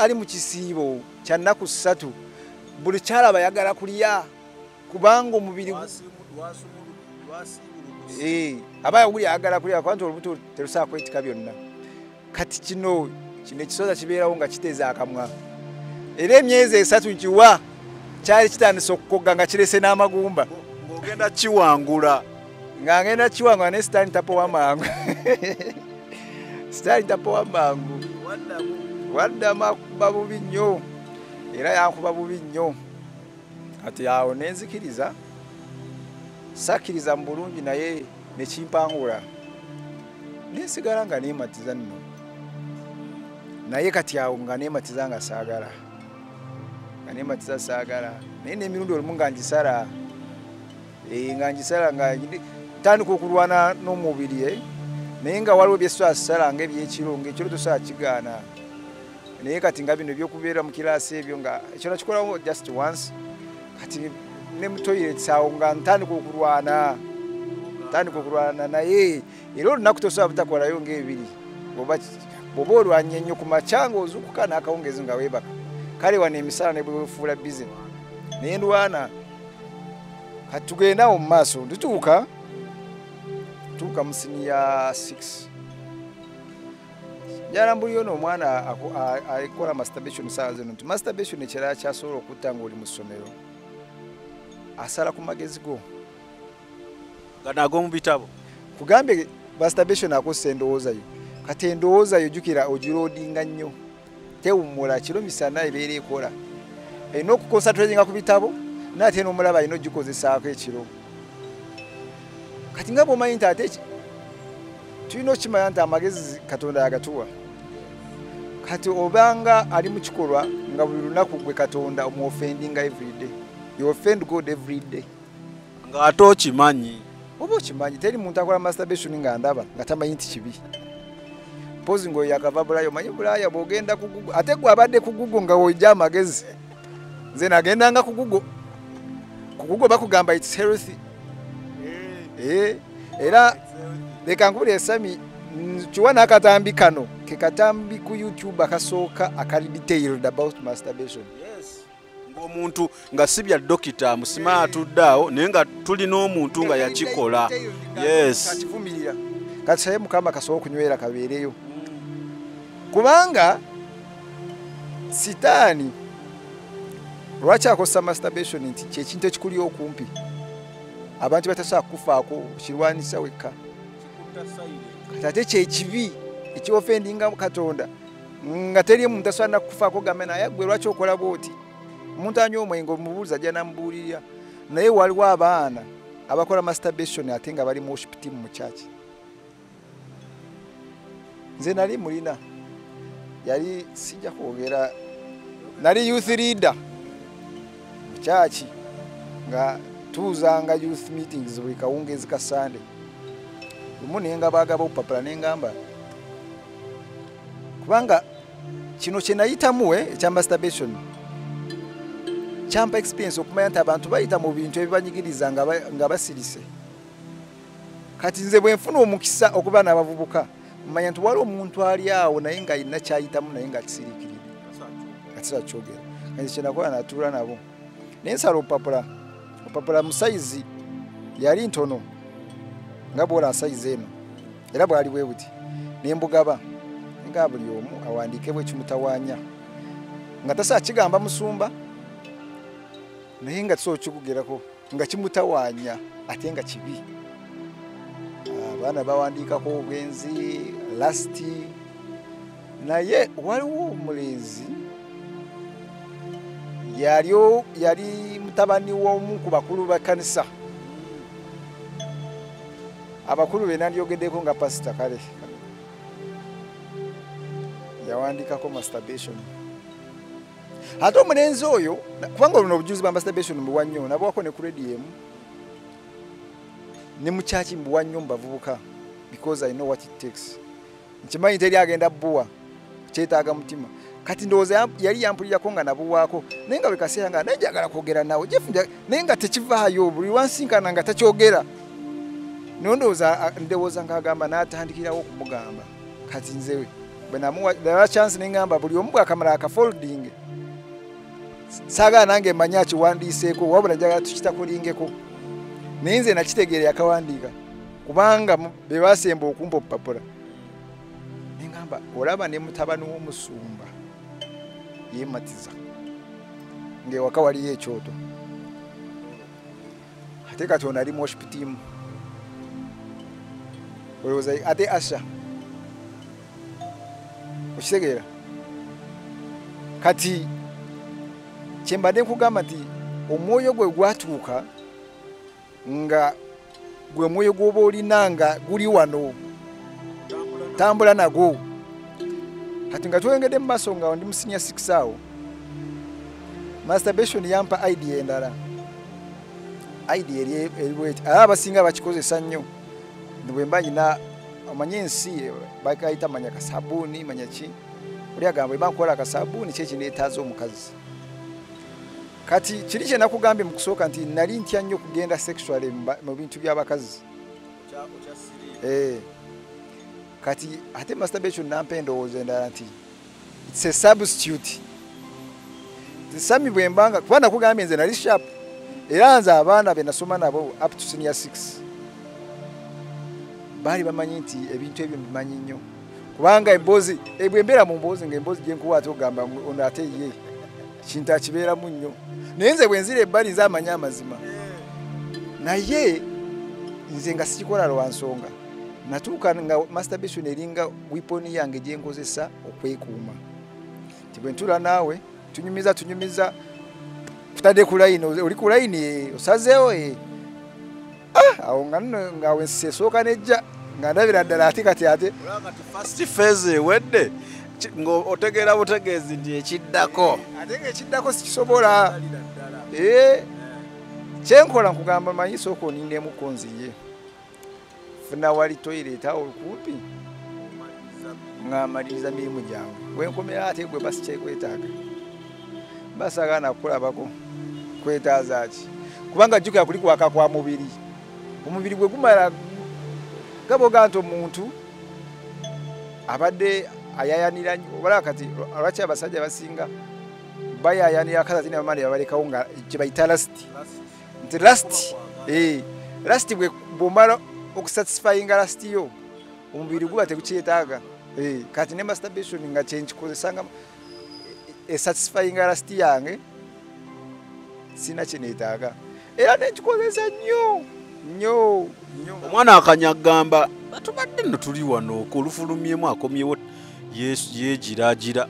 ali mu kisiibo kya nnaku 3 buli kyala bayagala kulya kubanga omubiri abaya guli agala kulya kwanti olubuto terusaa kwetika byonna kati kino ekisoza kibeerawo nga kiteeza akamwa era emyezi 3 nkiwa kyali kitandise okukogga nga kirese n'amagumba ng'ogenda kiwangula nga ngenda kiwangula ne sitaani tapowa mangu sitaani tapowa mangu waddama akuba bubi nnyo era yankuba bubi nnyo ati awo nenzikiriza sakkiriza mu bulungi naye nekimpangula nensigala nga neematiza nno naye kati awo nga neematiza nga saagala nga neematiza saagala naye n'emirundi olumu nga ngisala nga ngisala nga ntandika okulwana n'omubiri naye nga waliwo byesasala ng'ebyekiro ng'ekiro tosobola kigaana naye kati nga bino ebyokubeera mu kiraasi ebyo nga ekyo nakikolawo just once kati ne mu toilet awo nga ntandika okulwana naye era olunaku tosobola butakolayo ng'ebiri bw'oba olwanye nnyo ku makya ng'ozuukuka n'akawungezi nga weebaka kale wano emisala ne bwe weefuula bize naye ndwana kati tugenda awo mu maaso tutuuka mu siniya 6 njala mbuli ono omwana akola masturbation saawa zino nti masturbation ekirala kyasobola okutta ng'oli mu ssomero asala ku magezi go nga nago mu bitabo kugambye masturbation akosa endowooza yo kati endowooza yo jjukira ogiroodinga nnyo tewummula kiro misana ebeera ekola erina okukonsatratinga ku bitabo naate n'omulaba alina ogikozesaako ekiro kati nga bw'omanyi nti ate tulina okimanya nti amagezi katonda yagatuwa kati obanga ali mu kikolwa nga buli lunaku gwe katonda omuofendinga everyday you offend God everyday nga ate okimanyi oba okimanyi teri muntu akola masturbation nga ndaba nga tamanyi nti kibi pozi ng'oyo yakava bulaaya omanyi bulaaya bw'ogenda ku Google ate gwe abadde ku Google nga wojja amagezi nze nagendanga ku Google bakugamba it's healthy era leka nkubulira Sami kiwa n'akatambi kano ke katambi ku YouTube akasooka akali detailed about masturbation ng'omuntu nga si bya dokita musima atudde awo naye nga tulina omuntu nga yakikola akivumirira kati saye mukama kasobola okunywera kabeereyo kubanga sitaani lwaki akosa masturbation nti kyekintu ekikuli okumpi abantu batasobola kufaako kirwanisa wekka kati ate kyekibi ekiofendinga katonda nga teri omuntu asobola nakufaako gambe naye gwe lwaki okola bwoti omuntu anywa omwenge omubuuliza ajja namubuulirira naye waliwo abaana abakola masturbation ate nga bali mu worship team mu church nze nali mulina yali sijja kwogera nali youth leader mu church nga tuuzanga youth meetings buli kawungezi ka Sunday lumu nenga bagaba obupapula nengamba kubanga kino kye nayitamu ekya masturbation kyampa experience okumanya nti abantu bayita mu bintu ebibanyigiriza nga basirise kati nze bwe nfuna omukisa okuba n'abavubuka mmanya nti wali omuntu ali awo naye nga alina kyayitamu naye nga kisiriikiridde nga kisala kyogera nze kyenakola natuula nabo naye nsala opapula mu sayizi yali ntono nga bwola sayizi eno era bwali bwe buti nembugaba nga buli omu awandiike bwe kimutawaanya nga tasobola kigamba musumba naye nga tusobola kikugerako nga kimutawaanya ate nga kibi abaana bawandiikako obwenzi lasti naye waliwo omulenzi yali mutabani w'omu ku bakulu ba kanisa abakulu be nandyogeddeko nga pasita kale yawandiikako masturbation ate omulenzi oyo kubanga luno obujulizi bwa masturbation mbuwa nnyo nabwako ne ku radio emu ne mu kyaki mbuwa nnyo mu bavubuka because I know what it takes nkimanyi teri agenda bbuwa kyetaaga mutima kati ndowooza yali yampulirako nga nabuwaako naye nga bwe kaseera nga naye njagala kwogera nawe naye nga tekivaayo buli wansinkana nga takyogera naye ndowooza ng'agamba n'atandikirawo okumugamba kati nzewe bwe namuwa chance n'engamba buli omu bwakamala akafolding saagala nange manya kiwandiiseeko wabula njagala tukitakolingeko naye nze nakitegeera yakawandiika kubanga be baasemba okumpa obupapula n'engamba olaba ne mutabani w'omusumba yeematiza ng'ewaka waliyo ekyoto ate Katonda ali mu worship team olowooza ate Asha okitegeera kati kyembadde nkugamba nti omwoyo gwe gwatuuka nga gwe mwoyo gwoba olina nga guli wano tambula nagwo kati nga twengedde mu maaso nga ndi mu senior 6 awo Musterbation yampa idea endala idea eriweti abasinga bakikozesa nnyo bwe mba nyina amanye ensi bakayita manya kasabuni manya ki oli agamba bankola kasabuni kye kineetaaza omukazi kati kiri kye nakugambye mu kusooka nti nali ntya nnyo kugenda sexually mu bintu by'abakazi kati ate Musterbation nampa endowooza endala nti it's a substitute sami bwe mbanga kuba nakugambye nze nali sharp era nze abaana be nasoma nabo up to senior 6 bali bamanyi nti ebintu ebyo mbimanyi nnyo kubanga emboozi bwe mbeera mu mboozi ng'emboozi gye nkuwa ate ogamba ono ate ye kintu akibeeramu nnyo naye nze bwe nzira ebbali nze amanya amazima naye nze nga sikikola lwa nsonga natuuka nga Musterbation eringa weapon yange gye nkozesa okwekuuma nti bwe ntula naawe tunyumiza tutadde ku layini oli ku layini osazeewo awo nga wensesooka nejja nga ndabira ddala ate kati ate first phase ewedde ng'otegeera butegeezi nti ekiddako ate ng'ekiddako sikisobola kyenkola nkugamba manyi sooka onindeemuko nziye funa wali toilet awo kumpi ng'amaliriza mirimu gyange wenkomera ate gwe basi kyekwetaaga basagaana kukulabako kwetaaza ki kubanga jjukira kuli kwaka kwa mubiri omubiri gwe gumala gaboga nti omuntu abadde ayayanira wala kati lwaki abasajja basinga bayayanira kaza tina bamali babalekawo nga kye bayita nti last bwe bwomala okusatisfyinga last yo omubiri guba tegukyetaaga kati ne Musterbation nga kyenkikozesanga esatisfyinga last yange sina kyeneetaaga era nenkikozesa nnyo omwana akanyagamba batubadde nno tuli wano kulufulumyemu akomyewo yeegiraagira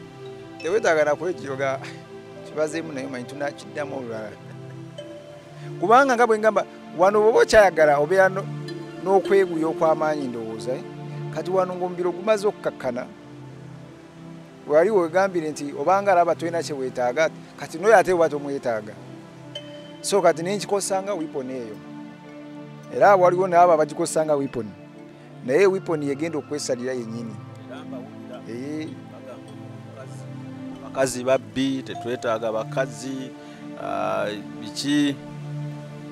tewetaaga nakwekiroga kibazeemu naye manyi tunakiddamu olulala kubanga nga bwe ngamba wano bwoba okyayagala obeera n'okweguya okw'amaanyi ndowooza kati wano ng'omubiri ogumaze okukakkana wali wegambire nti obanga alaba tolina kye weetaaga kati noyo ate oba tomwetaaga so kati nenkikozesanga weapon eyo era waliwo naabo abagikozesanga weapon naye weapon yegenda okwesalira yennyini bakazi babbi tetwetaaga bakazi biki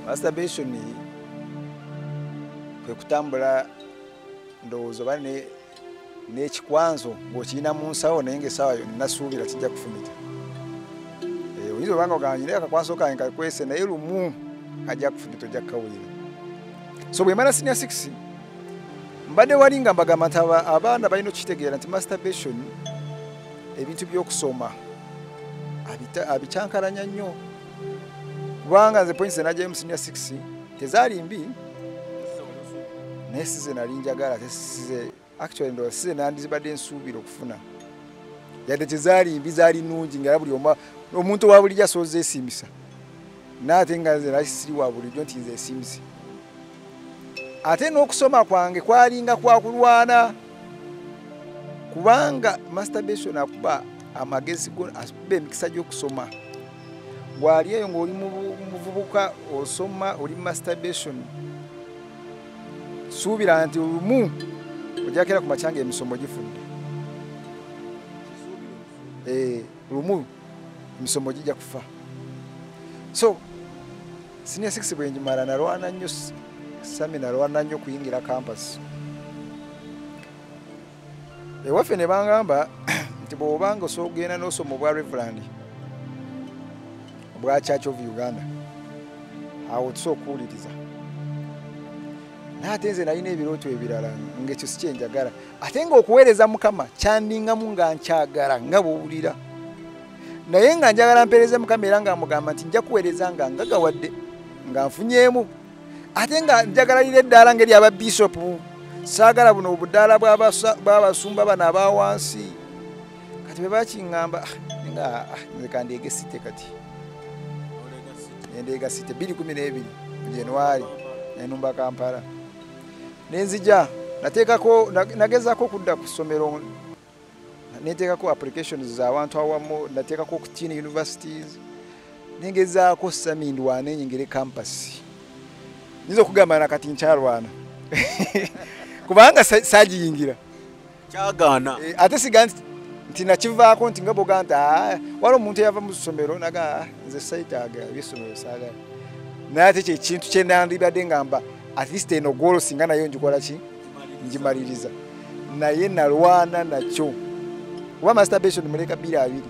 Musterbation kwe kutambula ndowooza oba n'ekikwanzo ng'okirina mu nsawo naye ng'essaawa yonna suubira kijja kufumita oyinza obanga oganyire akakwanso kange kakwese naye lumu kajja kufumita ojja kukawulira so bwe mala senior 6 mbadde wali nga mbagamba nti abaana balina okukitegeera nti Musterbation ebintu by'okusoma abikyankalanya nnyo kubanga nze points enajjayo mu senior 6 tezaali mbi naye size nali njagala tesize actually ndo size nandizibadde nsuubira okufuna yadde tezaali mbi zaali nnungi nga buli omuntu wa bulijjo asoza esiimisa naate nga nze nali siri wa bulijjo nti nze esiimisa ate n'okusoma kwange kwalinga kwakulwana kubanga Musterbation akuba amagezi akuba emikisa gy'okusoma bwali eyo ng'oli muvubuka osoma oli Musterbation suubira nti olumu ojakera ku makyanga emisomo gifudde lumu emisomo gijja kufa so senior 6 bwe njimala nalwana nnyo sami nalwana nnyo kuyingira campus ewaffe ne bangamba nti bw'obanga osobola okugenda n'osoma obwa Reverend obwa Church of Uganda awo tusobola okuwuliriza naye ate nze nalina ebirooto ebirala ng'ekyo si kyenjagala ate ng'okuweereza Mukama kyandingamu nga nkyagala nga bw'owulira naye nga njagala mpeereze Mukama era nga mugamba nti nja kuweereza nga ngagawadde nga nfunyeemu ate nga njagalira eddaala ngeri aba bishopu saagala buno obuddaala bw'abasumba bano abawansi kati bwe bakiŋŋamba nga nze kandeege site kati endeega site 2012 January enumba Kampala nenzija nagezaako okudda ku ssomero neteekako applications z'abantu awamu nateekako ku teen universities nengezaako samindwana enyingire campus nizo okugamba nakati nkyalwana kubanga saagiyingira kyagaana ate siga nti nakivaako nti nga boga nti wali omuntu eyava mu ssomero naga nze sayitaaga ebyessomero saagala naye ate kyekintu kyenandibadde ngamba at least eno golo singa nayo njikola ki njimaliriza naye nalwana nakyo kuba masturbation muleka 2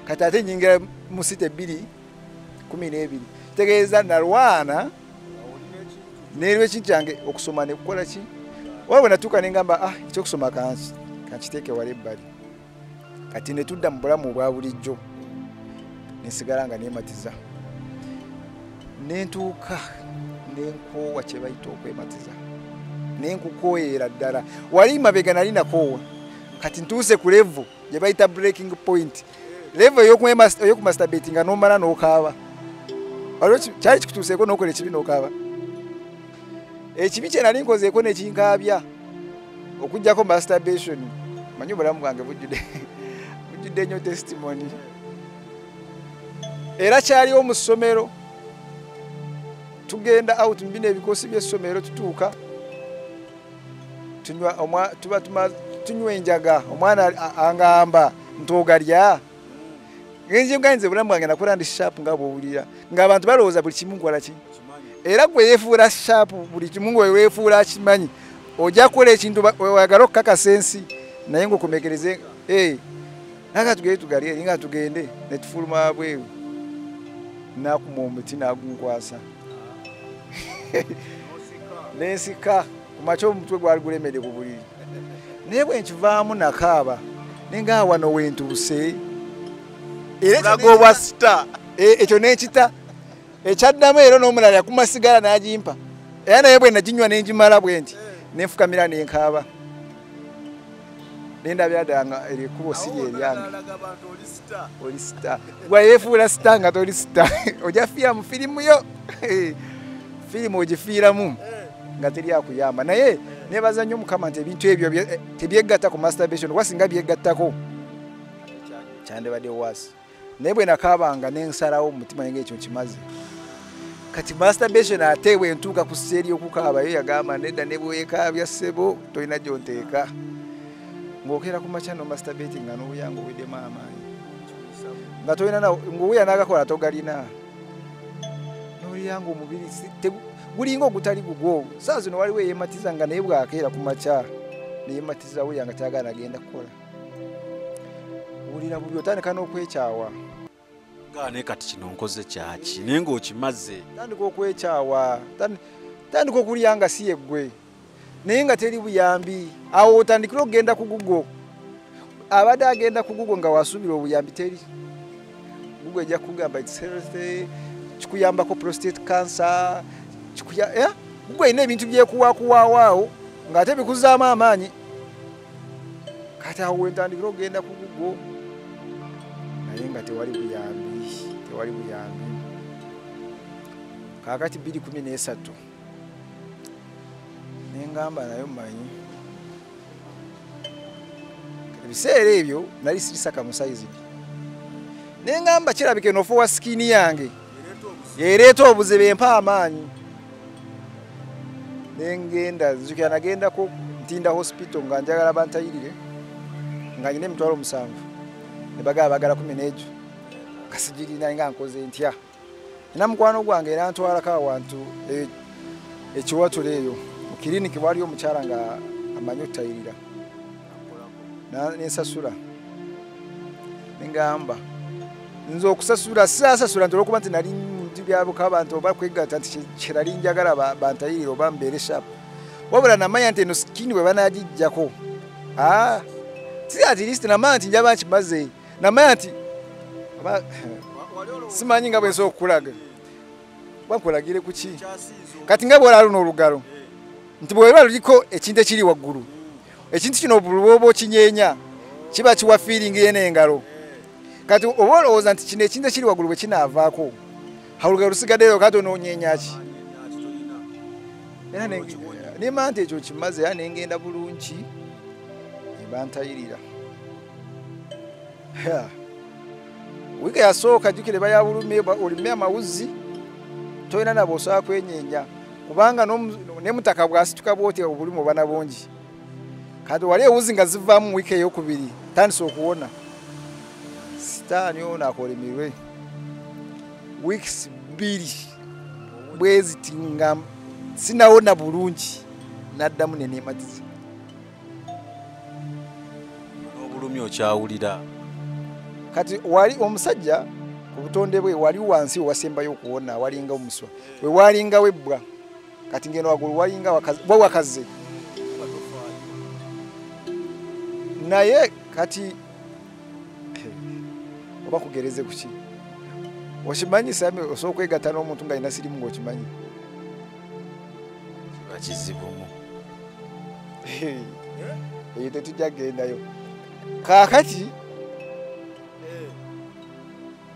kati ate nyingira mu site 2:12 tegeeza nalwana neerwe ekintu kyange okusoma ne kukola ki wabwe natuuka ne ngamba ekyokusoma kankiteeke wala ebbali kati ne tudda mu bulamu obwa bulijjo nesigala nga neematiza nentuuka nenkoowa kye bayita okwematiza nenkukooyera ddala wali mabega nali nakoowa kati ntuuse ku level gye bayita breaking point level ey'okumasturbate nga nomala n'okaaba waliwo kyali kikutuuseeko n'okola ekibi n'okaaba ekibi kye nali nkozeeko nekinkaabya okuggyako masturbation manyi obulamu bwange bujjudde nnyo testimony era kyaliwo mu ssomero tugenda out mu bino ebikoosi by'essomero tutuuka tunywa enjaga omwana angamba ntogalya nze bulamu bwange nakola ndi sharp nga bw'owulira ng'abantu balowooza buli kimu nkola ki era gwe yeefuula sharp buli kimu nga weefuula kimanyi ojja kukola ekintu oyagala okukakasa ensi naye ng'okomekereze naga tugende tugalye nga tugende ne tufuluma bweru nakuma omuti nagunkwasa nensika kumakya omutwe gwali gulemedde ku buliri naye bwe nkivaamu nakaaba nenga wano wentuuse ekyo nenkita ekyaddamu era n'omulala yakumasigala n'agimpa era naye bwe naginywa nenjimala bwe nti nenfukamira nenkaaba nendabya ddala nga erikubo siri eryange oli sita gwa yeefuula sita nga toli sita ojja fiira mu firimu yo firimu ogifiiramu nga teri akuyamba naye nebaza nnyo Mukama nti ebintu ebyo tebyegatta ku masturbation kuba singa byegattako kyandibadde waasi naye bwe nakaabanga nensalawo mu mutima nga ekyo kimaze kati masturbation ate bwe ntuuka ku sseeri okukaaba yo yagamba nedda ne bwekaabya ssebo tolina gyonteeka ng'okera ku makya no masturbating nga n'obuyanga obuddemu amaanyi nga tolina ng'obuya n'agakola togalina n'oluyanga omubiri gulinga ogutali gugwo saa zino waliwo eyeematiza nga naye bwakeera ku makya neyeematiza wuya nga tayagala nagenda kukola owulira bubi otandika n'okwekyawa naye kati kino nkoze kyaki naye ng'okimaze tandika okwekyawa tandika okulya nga si yeggwe naye nga teri buyambi awo otandikira okugenda ku gugo abadde agenda ku gugo nga wasuubira obuyambi teri gugo ejja kugamba kikuyambako prostate cancer gugo erina ebintu byekuwakuwaawaawo ng'ate bikuzaamu amaanyi kati awo wentandikira okugenda ku gugo naye nga tewali buyambi kaakati 2013 nengamba nayo manyi ebiseera ebyo nali sirisaka musaizi nengamba kirabike nofuwa sikini yange yereeta obuzibu empa amaanyi nengenda nzukira nagendako ntinda hospital nga njagala bantayirire nga nyina emitwalo 7 nebagala bagala 10 ejo kasijirina nga nkoze ntya nina mukwano gwange era ntwalako awantu ekiwatula eyo mu kiriniki waliyo omukyala nga amanyi okutayirira nensasula ngamba nze okusasula sasasula nti olwokuba nti nali byabuka abantu oba kwegatta nti kirali njagala bantayirira oba mbeere sharp wabula namanya nti eno sikini bwe banagijjako si at least namanya nti njaba nkimaze namanya nti simanyi nga bwensobola okukulaga bankulagire ku ki kati nga bwolala luno olugalo nti bweba luliko ekintu ekiri waggulu ekintu kino bwoba okinyeenya kiba kiwa feeling y'enengalo kati oba olowooza nti kino ekintu ekiri waggulu bwe kinaavaako olugalo lusigaddeyo kati onoonyeenya ki era nimanya nti ekyo kimaze era nengenda bulungi ebantayirira wiiki yasooka jjukire bayabulume olime amawuzi tolina nabo osobola kwenyeenya kubanga nemutaka bwasituka bwoti obulumi obana bungi kati wali ewuzi nga zivaamu wiiki eyokubiri tandisa okuwona sitaani ono akolimirwe wiiki 2 bweziti nga sinawona bulungi naddamu neneematiza obulumi okyawulira kati wali omusajja ku butonde bwe wali wansi wasembayo okuwona walinga omuswa we walinga webbwa kati ngeno wagulu walinga wakaze naye kati oba kugereze kuki okimanyi sami osobola okwegatta n'omuntu nga alina sirimu ng'okimanyi kiba kizibumu eyo tetujja gendayo kaakati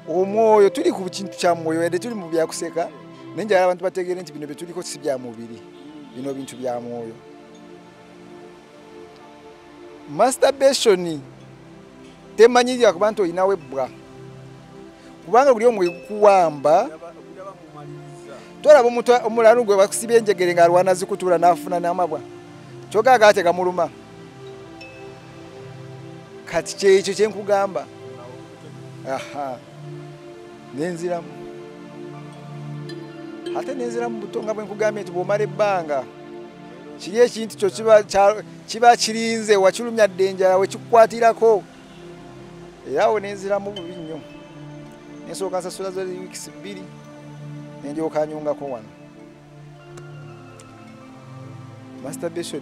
omwoyo tuli ku kintu kya mwoyo ede tuli mu byakuseka naye njagala abantu bategeere nti bino bye tuliko si bya mubiri bino bintu bya mwoyo masturbation temanyirira kuba nti olinawo ebbwa kubanga buli omu ekuwamba tolaba omulalu gwe bakusibye enjegere ng'alwana zikutuula n'afuna n'amabwa kyogaaga ate gamuluma kati kyekyo kyenkugamba nenziramu ate nenziramu buto nga bwenkugambye nti bw'omala ebbanga kiri ekintu kyo kiba kirinze wakilumya ddenjala wekikukwatirako era awo nenziramu bubi nnyo nensooka nsasula za wiiki 2 nendyoka nyungako wano masturbation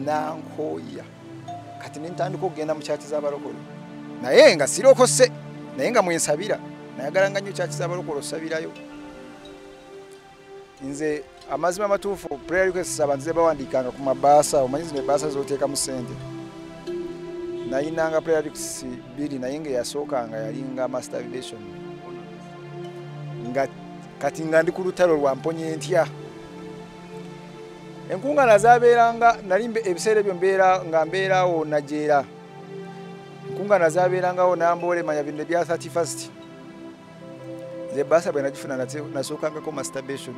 nankooya kati nentandika okugenda mu kyaki z'abalokole naye nga sirokose naye nga mwensabira nayagala nga nnyo kyaki z'abalokole osabirayo nze amazima amatuufu prayer requests abantu ze bawandiikanga ku mabaasa omanyi zino ebaasa z'oteekamu ssente nayinanga prayer requests 2 naye ngaeyasookanga yalinga masturbation nga kati nga ndi ku lutalo lwa mponye ntya enkuŋŋaana zabeeranga nali ebiseera ebyo mbeerawo najeera enkuŋŋaana zabeerangawo namboole manya bino ebya 31st ze baasa bwe nagifuna nasookangako masturbation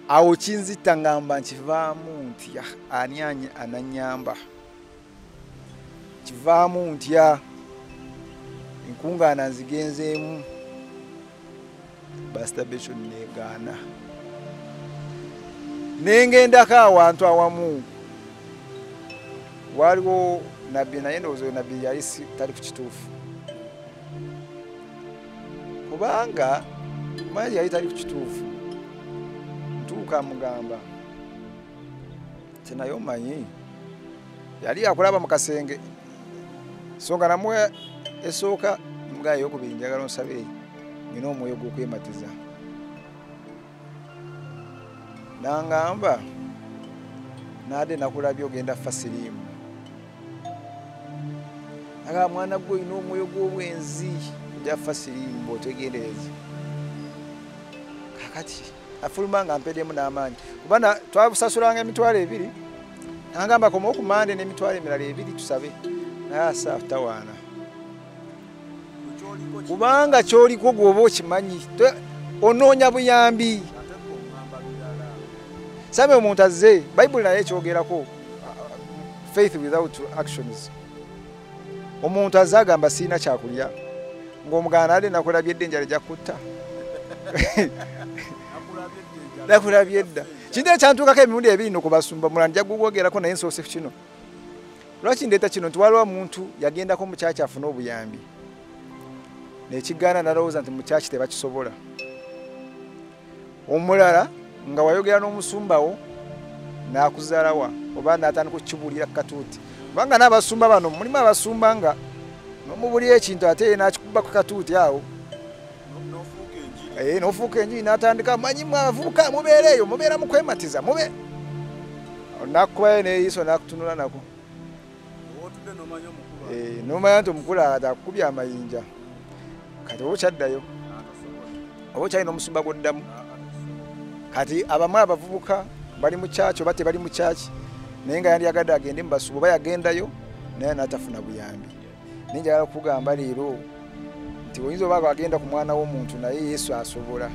awo kinzitta ngamba nkivaamu ntya ani ananyamba kivaamu ntya enkuŋŋaana nzigenzeemu masturbation negaana nengendako awantu awamu waliwo nabbi naye ndowooza oyo nabbi yali tali ku kituufu kubanga manyi yali tali ku kituufu ntuuka mugamba tenaye omanyi yali akulaba mu kasenge songa namwe esooka mugayo eyokubiri njagala onsabe nina omwoyo gw'okwematiza nangamba naade nakulabye ogenda fasirimu aga mwana gwe olina omwoyo gw'obwenzi ojja fasirimu bw'otegereze kakati afuluma nga mpeddemu n'amaanyi kuba twabusasulanga emitwalo 2 nangamba koma okumande n'emitwalo emirala 2 tusabe naye asa tawaana kubanga kyoliko gwoba okimanyi onoonya buyambi same omuntu azze bayibuli naye ekyogerako faith without actions omuntu azze agamba siina kyakulya ng'omugana ade nakulabye eddenjala ejja kutta nakulabye edda kintu ekyantuukako emirundi ebiri nokubasumba mulala nja gugwogerako naye nsoose kino lwaki ndeeta kino nti waliwo muntu yagendako mukyaki afune obuyambi nekigaana nalowooza nti mukyaki tebakisobola omulala nga wayogera n'omusumbawo nakuzaalawa oba natandika okukibuulira katuuti kubanga n'abasumba bano mulimu abasumba nga nomubulira ekintu ate nakikuba ku katuuti awo nofuuka enjiri natandika manyimu abavubuka mubeereeyo mubeera mukwematiza mube nakubayo neyiso nakutunula nako nomanya nti omukulu akukubya amayinja kati oba okyaddayo oba okyalina omusumba gwoddamu kati abamu abavubuka bali mu kyaki oba tebali mu kyaki naye nga yandiyagadde agende mubasuba oba yagendayo naye natafuna buyambi naye njagala okugamba leero nti oyinza oba agenda ku mwana w'omuntu naye Yesu asobola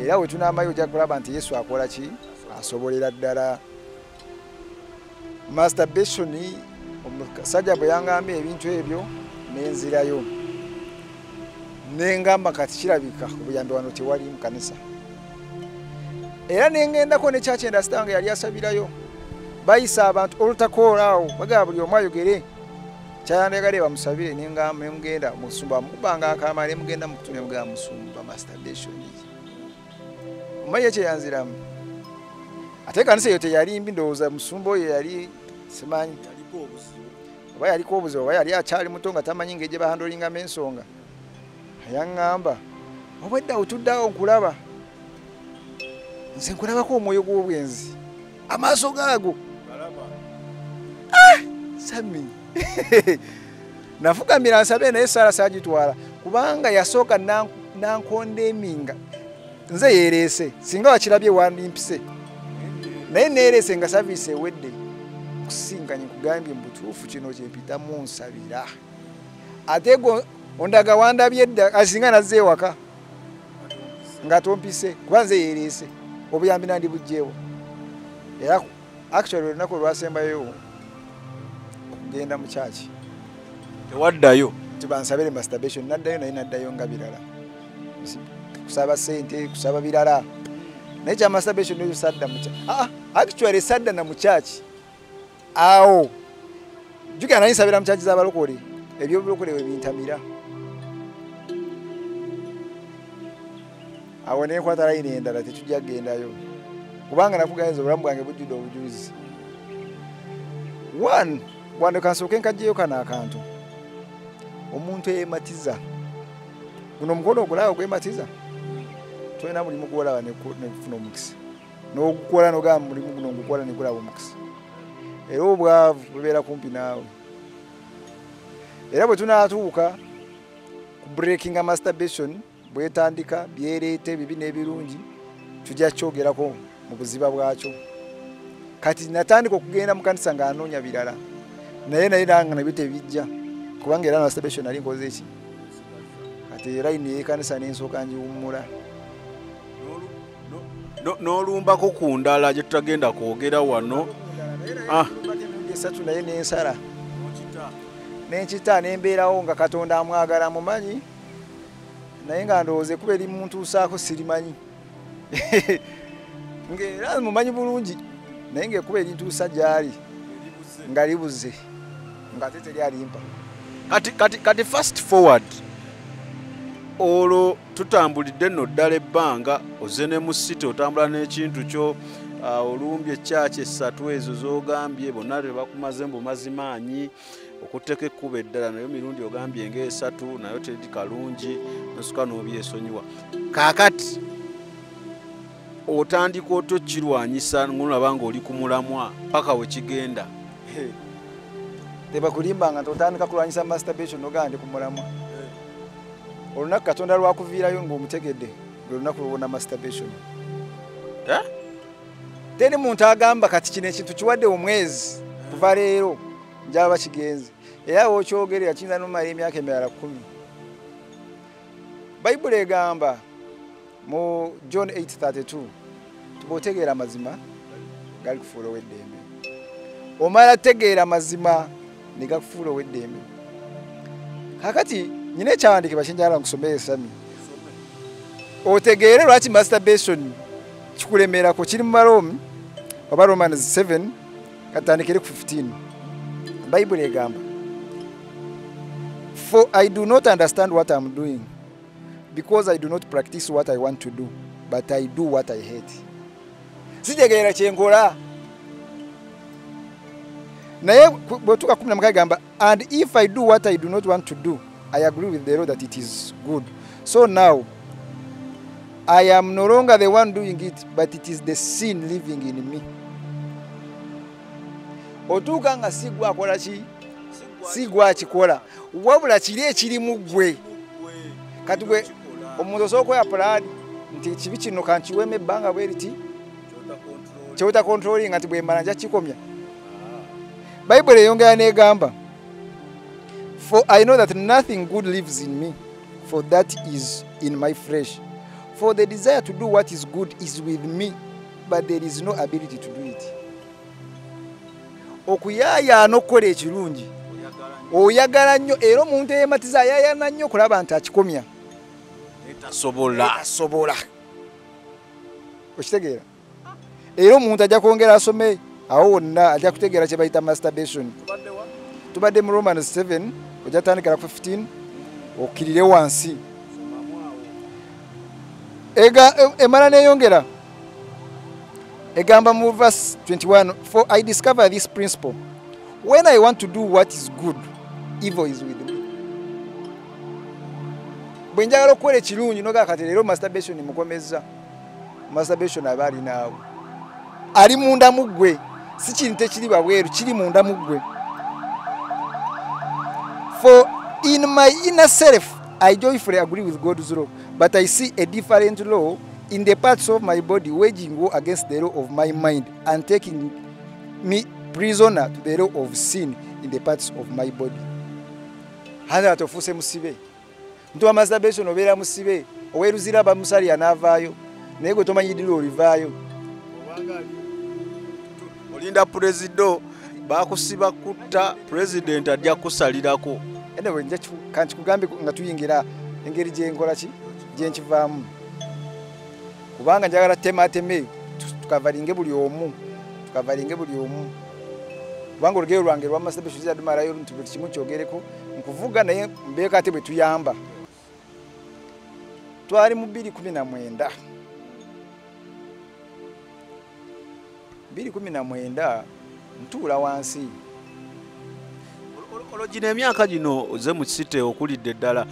era we tunaamayo ojja kulaba nti Yesu akola ki asobolera ddala Musterbation omusajja bwe yangamba ebintu ebyo nenzirayo nengamba kati kirabika obuyambi wano tewali mu kanisa era nengendako ne church understand yali asabirayo bayisa abantu olutakoolaawo bagaba buli omu ayogere kyayandagale bamusabire nengenda musumba mukubanga akamale mugenda mukutune mugaba musumba Musterbation omaye kyeyanziramu ate kanisa yote yali mbi ndowooza musumba oyo yali simanyi oba yaliko obuzibu oba yali akyali muto nga tamanyi ngeri gye bahandolingamu ensonga yaŋŋamba obwedda otuddawo nkulaba nze nkulabako omwoyo gw'obwenzi amaaso gaago sami nafukamira nsabe naye Sara saagitwala kubanga yasooka nankondeeminga nze yeereese singa wakirabye wandimpise naye neereese nga saviisi ewedde kusinkanye nkugambye mu butuufu kino kyempitamu nsabira ate ondaga wandabye edda asinga nazze ewaka nga tompise kuba nze yeereese obuyambi nandi bujjeewo era actually olunaku olwasembayo okugenda mu kyaki tewaddayo tibansabire Musterbation naddayo naye naddayo nga birala kusaba sente kusaba birala naye kya Musterbation eyo sadda actually sadda na mu kyaki awo jukira naye nsabira mu kyaki z'abalokole ebyobulokole we bintamira awo nenkwata layini endala tetujja kugendayo kubanga nakuganyiza obulamu bwange bujjudde obujulizi wano kansooke nkajjeyo kano akantu omuntu eyematiza guno omukono ogulaba ogwematiza tolina mulimu gwolaba nekufuna omukisa n'ogukola nogamba mulimu guno ngukola negulaba omukisa era obwavu bubeera kumpi naawe era bwe tunaatuuka ku breakinga Musterbation bwetandika byereete bibi n'ebirungi tujja kyogerako mu buziba bwakyo kati natandika okugenda mu kanisa nga anoonya birala naye nanga nabyo tebijja kubanga era Musterbation ali nkoze eki kati layini y'ekanisa n'ensooka ngiwummula n'olumbako ku ndala gye tutagenda kwogera wano esatu naye n'ensala n'enkita n'embeerawo nga Katonda amwagala mumanyi naye nga ndowooza kuba eri muntuusaako sirimanyi ng'era mumanyi bulungi naye ng'ekuba erintuusa gy'ali nga libuze nga ate teri alimpa kati fast forward olwo tutambulidde nno ddala ebbanga oze ne mu city otambula n'ekintu kyo olumbye ekyaki esatu ezo z'ogambye bonna tebakumaze mbu mazimaanyi okuteeka ekkuba eddala nayo mirundi ogambye ng'esatu nayo teri kalungi nosuka n'obyesonyiwa kaakati otandika otyo kirwanyisa ng'olaba ng'oli ku mulamwa paka we kigenda tebakulimbanga nti otandika kulwanyisa Musterbation ogandi ku mulamwa olunaku Katonda lwakuviirayo ng'omutegedde lwe lunaku lwona Musterbation teri muntu agamba kati kino ekintu kiwadde omwezi kuva leero njaba kigenze era wokyogerera kiyinza n'omala emyaka emirala 10 Bayibuli egamba mu John 8:32 tubotegeera amazima gali kufuula ow'eddembe omala tegeera amazima ne gakufuula ow'eddembe kakati nyina ekyawandiikibwa kyenjagala nkusomere Sami otegeere lwaki Musterbation kikulemerako kiri mu Baroomi oba Romans 7 katandikire ku 15. Bible egamba, for I do not understand what I'm doing, because I do not practice what I want to do, but I do what I hate. Sijegeera kyenkola. Naye bwetuka 16 gamba, and if I do what I do not want to do, I agree with the law that it is good. So now, I am no longer the one doing it, but it is the sin living in me. Otuuka nga sigwa akola ki? Sigwa akikola. Wabula kiri ekiri mu ggwe. Kati gwe omuntu osooka yapulaani nti kibi kino kankiweema ebbanga bwe riti kyota controlling nti bwe mmala nja kikomya. Bible eyongera n'egamba, for I know that nothing good lives in me, for that is in my flesh. For the desire to do what is good is with me, but there is no ability to do it. Okuyaaya n'okukola ekirungi oyagala nnyo, era omuntu eyeematiza ayaayana nnyo okulaba nti akikomya. Tasobola. Okitegeera? Era omuntu ajja kwongera asome awo wonna ajja kutegeera kye bayita masturbation. Tubadde mu Romans 7 ojja tandikira ku 15 okirire wansi. Emala neeyongera egamba mu verse 21, for I discover this principle, when I want to do what is good, evil is with me. Bwe njagala okukola ekirungi noga kati leero masturbation mukomeza. Masturbation aba alinaawo ali munda mu ggwe, si kintu ekiri babweru, kiri munda mu ggwe. For in my inner self I joyfully agree with God's law, but I see a different law in the parts of my body waging war against the law of my mind and taking me prisoner to the law of sin in the parts of my body. Hana atofuse musibe. Mtu wa masturbation obeera musibe, oweruzira bamusali anavaayo, naye gwe tomanyidira olivaayo. Olinda president bakusiba kutta president ajja kusalirako. Anyway, kanti kugambe nga tuyingira engeri gyenkola ki gyenkivaamu. Kubanga njagala temateme tukavalinge buli omu. Kubanga olugero lwange lwa masturbation zadumalayo nti buli kimu kyogereko nkuvuga naye mbeeka ate bwe tuyamba. Twali mu 2019. 2019 ntuula wansi. Ologina emyaka gino oze mu city okulidde ddala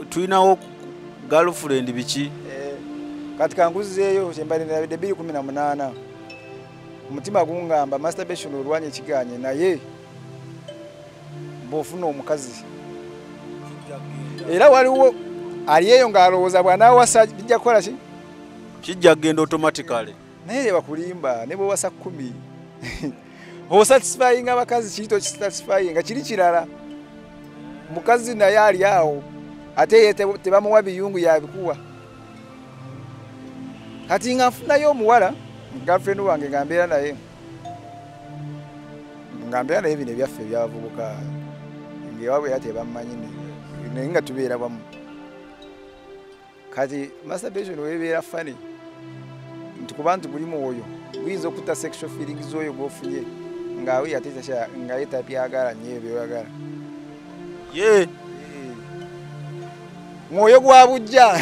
tulinawo girlfriend biki? Kati kanguzeeyo kyembali nabidde 2018. Omutima gungamba masturbation olwanya ekiganye naye bw'ofuna omukazi. Era waliwo aliyeyo ng'alowooza bw'anaawasa bijja kukola ki? Kijja kgenda automatically. Naye bakulimba ne bw'owasa 10. Osatisfying abakazi kito kisatisfying nga kiri kirala. Mukazi naye ali awo ate tebamuwa biyungu yabikuwa. Kati nga nfunayo omuwala girlfriend wange ngambeera naye bino ebyaffe ebyabavubuka ng'ewaabwe era tebammanyi naye nga tubeera bamu. Kati masturbation weebeera fani nti kuba nti buli mwoyo guyinza okutta sexual feelings oyo gw'ofunye ng'awe ate nga ye tabyagala nnyo ebyoyagala. Mwoyo gwa bujja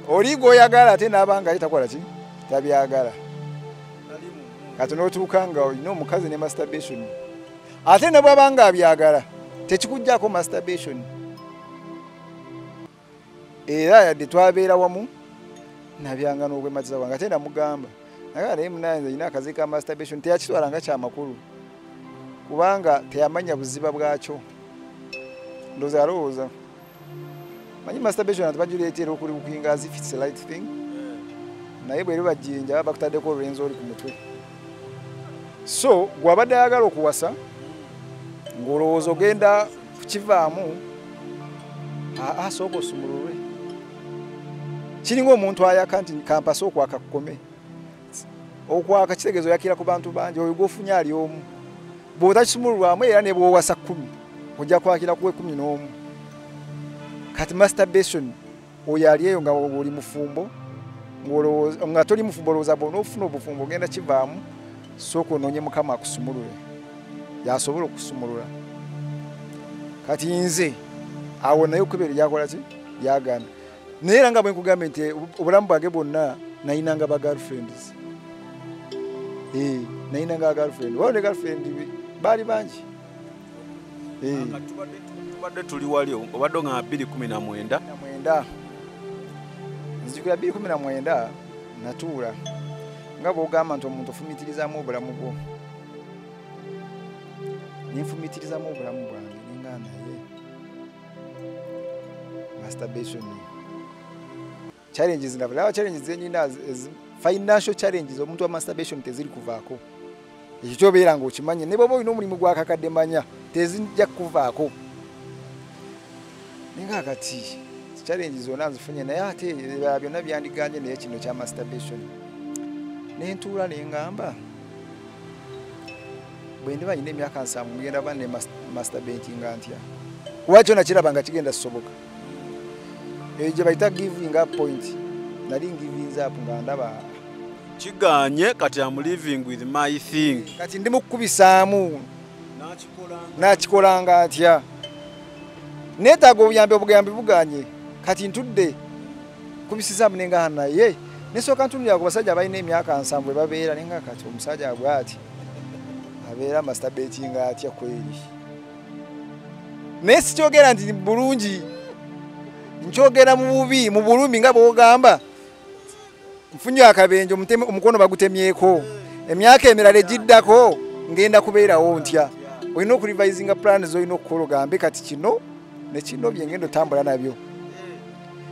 oli gw'oyagala ate n'abanga ye takola ki? Tabyagala. Kati n'otuuka nga olina omukazi ne masturbation ate ne bw'aba nga abyagala tekikuggyako masturbation. Era yadde twabeera wamu nabyanga n'ogwematiza wange ate namugamba naye naye munanze alina akazi ka masturbation teyakitwala nga kyamakulu kubanga teyamanya buziba bwakyo. Ndowooza alowooza manyi masturbation atubagireetera okuli kukinga as if it's the right thing, naye bweri bajjinja bakutaddeko olwenzi oli ku mutwe. So gw'abadde ayagala okuwasa ng'olowooza ogenda kukivaamu sooka osumululwe. Kiringa omuntu ayaka nti kampasa okwaka kukome. Okwaka kitegeeza oyakira ku bantu bangi, oyo gw'ofunye ali omu. Bw'otakisumululwamu era ne bw'owasa 10 ojja kwakira kuwe 11. Kati masturbation oyo ali eyo nga oli mufumbo nga toli mufumbolooza bona ofuna obufumbo ogenda kivaamu sooka onoonye mukama akusumulule yasobola okusumulula kati nze awo naye okubera lyakola ki lyagaana naye era nga bwe nkugambye nti obulamu bwange bwonna nayinanga ba girlfriends nayinanga ba girlfriend waliwo ne girlfriend baali bangi tubadde tuli wali obadde nga 2019 nzijukira 2019 natuula nga bw'ogamba nti omuntu ofumitirizamu obulamu bwo ninfumitirizamu obulamu bwange ninga naye masturbation challenges ndabulawa challenges zenyina financial challenges omuntu wa masturbation teziri kuvaako ekyo kyobeera ng'okimanye ne bw'oba olina omulimu gwakakadde manya tezijja kuvaako ninga kati challenges zonna nzifunye naye ate ebirala byonna byandiganye naye kino kya masturbation nentuula nengamba bwe ndiba nyina emyaka 7 ngenda ba ne masturbatinga ntya kuba kyona kiraba nga kigenda soboka gye bayita giving up point nali ngivings up nga ndaba kiganye kati am living with my thing kati ndi mukubisaamu nakikolanga atya neetaaga obuyambi buganye kati ntudde kubisizaamu nenga naye nesooka ntunulira ku basajja abalina emyaka 7 bwe babeera nenga kati omusajja bwe ati abeera masturbatinga atya kweri naye sikyogera nti bulungi nkyogera mu bubi mu bulumi nga bw'ogamba nfunye akabenje omukono bagutemyeko emyaka emirala egiddako ngenda kubeerawo ntya olina okurivisinga plans olina okukola ogambe kati kino ne kino byengenda otambula nabyo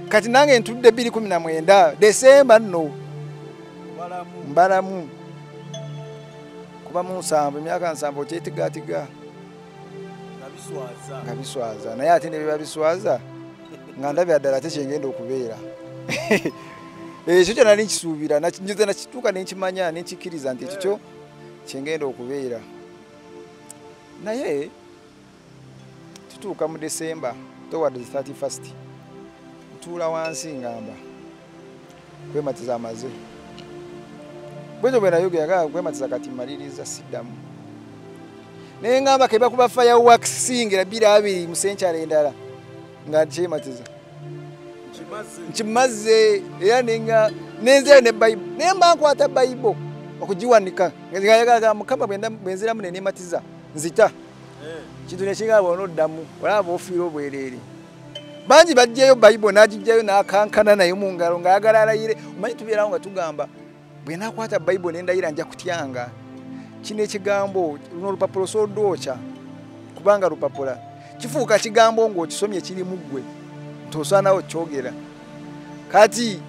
kati nange ntudde 2019 Desemba nno mbalamu kuba mu 7 emyaka 7 okyetigatiga nga biswaza naye ate ne biba biswaza nga ndabya ddala tekyengenda okubeera ekyo kyo nali nkisuubira nze nakituuka nenkimanya nenkikiriza nti ekyo kyo kyengenda okubeera naye tutuuka mu Desemba toward the 31st ntuula wansi ngamba kwematiza amaze bwezo bwe nayogera kwematiza kati maliriza siddamu naye ngamba keba kuba fireworks singira 2 mu senkyala endala nga kyematiza nkimaze era nenga nenzeyo ne Bible naye mba nkwata Bible okugiwanika ngayagala mukama bwenziramu nematiza nzita kintu nekigaba onoddamu olaba ofiira obwereere bangi bajjayo Bible n'agijjayo n'akankana naye mu ngalo ng'ayagala alayire omanyi tubeerawo nga tugamba bwe nakwata Bible n'endayira nja kutyanga kino ekigambo luno olupapula soodooca kubanga lupapula kifuuka kigambo ng'okisomye kiri mu ggwe ntosaanawo kyogera kati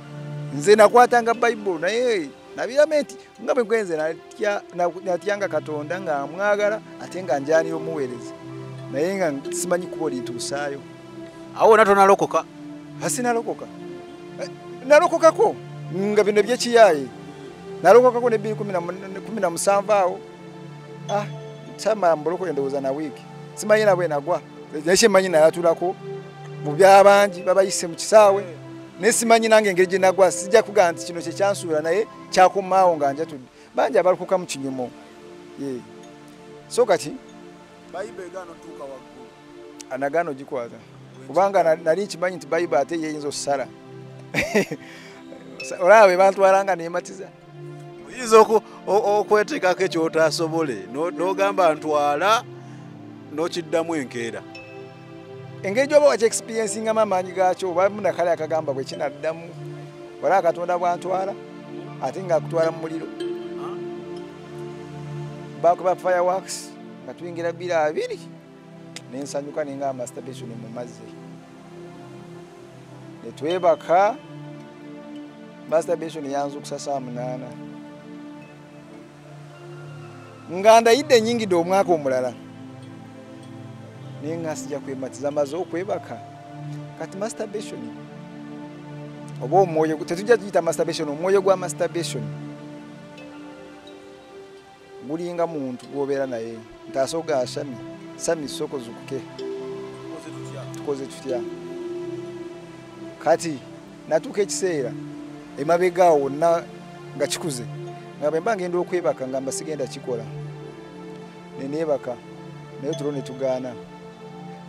nze nakwatanga Bible naye nabiramu nti nga bwe gwenze natyanga Katonda nga amwagala ate nga njaanira omuweereza naye nga simanyi kuba olintuusaayo awo natonalokoka asinalokoka nalokokako nga bino byekiyaaye nalokokako ne 2017 awo samala mbolokole ndowooza na wiiki simanyi nabwe nagwa ekyo manyi nayatulako mu byabangi babayise mu kisaawe naye simanyi nange engeri gye nagwa sijja kugamba nti kino kyekyansuula naye kyakomaawo nga njatudde bangi abalokoka mu kinyumo so kati anagaano gikwata kubanga nali nkimanyi nti Bible ate yeyinza okusala olaba bwe bantwalanga nematiza oyinza okweteekako ekyotasobole n'ogamba ntwala n'okiddamu enkeera engeri gyoba wakyexperiencingamu amaanyi gaakyo oba munakale akagamba bwe kinaddamu olaba Katonda bwantwala ate nga akutwala mu muliro bakuba fireworks nga tuyingira 2 nensanyuka nenga masturbation mu mazzi netwebaka masturbation yanzukusa saa 8 nga ndayidde nyingidde omwaka omulala naye nga sijja kwematiza maze okwebaka kati masturbation oba omwoyo tetujja tuyita masturbation omwoyo gwa masturbation gulinga muntu gwobeera naye ntasoga ashami sami soko zukuke tukoze tutya kati natuuka ekiseera emabega wonna nga kikuze nga bwe mba ngenda okwebaka nga mba sigenda kikola ne neebaka naye tulo ne tugaana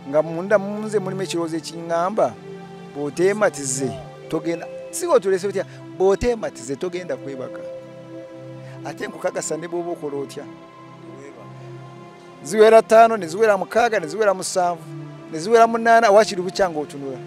nga munda munze mulimu ekirowoozo ekiŋŋamba bw'oteematize togenda siga otulese otya bw'oteematize togenda kwebaka ate nkukakasa ne bw'oba okola otya ziwera 5 ne ziwera 6 ne ziwera 7 ne ziwera 8 wakiri bukyanga otunula